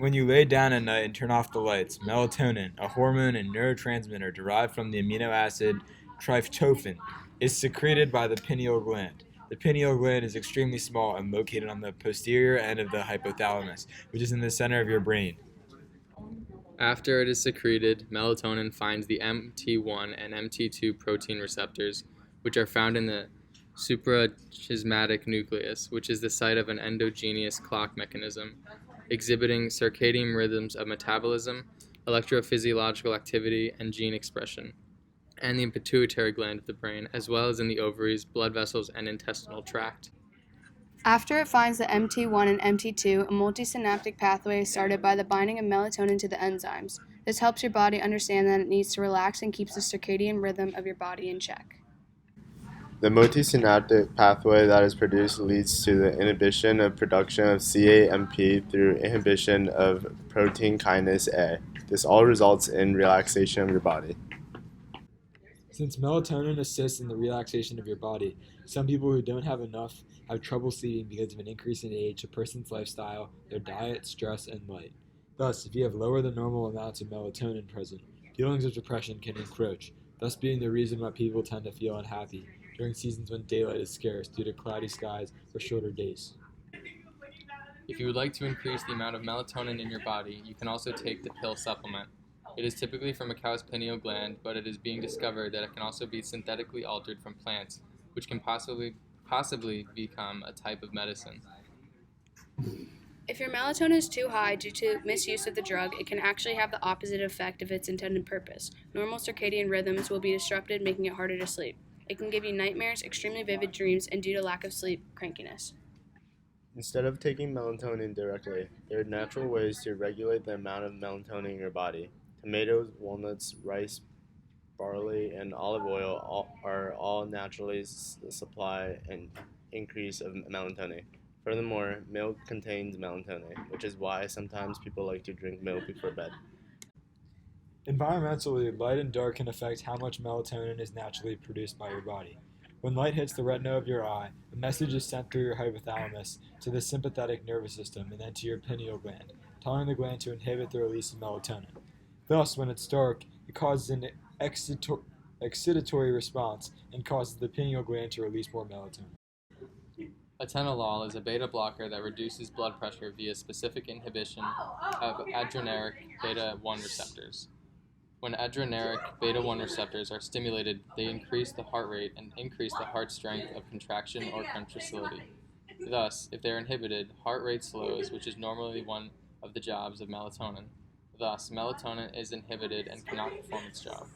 When you lay down at night and turn off the lights, melatonin, a hormone and neurotransmitter derived from the amino acid tryptophan, is secreted by the pineal gland. The pineal gland is extremely small and located on the posterior end of the hypothalamus, which is in the center of your brain. After it is secreted, melatonin finds the MT1 and MT2 protein receptors, which are found in the suprachiasmatic nucleus, which is the site of an endogenous clock mechanism, exhibiting circadian rhythms of metabolism, electrophysiological activity, and gene expression, and the pituitary gland of the brain, as well as in the ovaries, blood vessels, and intestinal tract. After it finds the MT1 and MT2, a multisynaptic pathway is started by the binding of melatonin to the enzymes. This helps your body understand that it needs to relax and keeps the circadian rhythm of your body in check. The multisynaptic pathway that is produced leads to the inhibition of production of CAMP through inhibition of protein kinase A. This all results in relaxation of your body. Since melatonin assists in the relaxation of your body, some people who don't have enough have trouble sleeping because of an increase in age, a person's lifestyle, their diet, stress, and light. Thus, if you have lower than normal amounts of melatonin present, feelings of depression can encroach, thus being the reason why people tend to feel unhappy during seasons when daylight is scarce due to cloudy skies or shorter days. If you would like to increase the amount of melatonin in your body, you can also take the pill supplement. It is typically from a cow's pineal gland, but it is being discovered that it can also be synthetically altered from plants, which can possibly become a type of medicine. If your melatonin is too high due to misuse of the drug, it can actually have the opposite effect of its intended purpose. Normal circadian rhythms will be disrupted, making it harder to sleep. It can give you nightmares, extremely vivid dreams, and due to lack of sleep, crankiness. Instead of taking melatonin directly, there are natural ways to regulate the amount of melatonin in your body. Tomatoes, walnuts, rice, barley, and olive oil are all naturally supply an increase of melatonin. Furthermore, milk contains melatonin, which is why sometimes people like to drink milk before bed. Environmentally, light and dark can affect how much melatonin is naturally produced by your body. When light hits the retina of your eye, a message is sent through your hypothalamus to the sympathetic nervous system and then to your pineal gland, telling the gland to inhibit the release of melatonin. Thus, when it's dark, it causes an excitatory response and causes the pineal gland to release more melatonin. Atenolol is a beta blocker that reduces blood pressure via specific inhibition of adrenergic beta-1 receptors. When adrenergic beta-1 receptors are stimulated, they increase the heart rate and increase the heart strength of contraction or contractility. Thus, if they are inhibited, heart rate slows, which is normally one of the jobs of melatonin. Thus, melatonin is inhibited and cannot perform its job.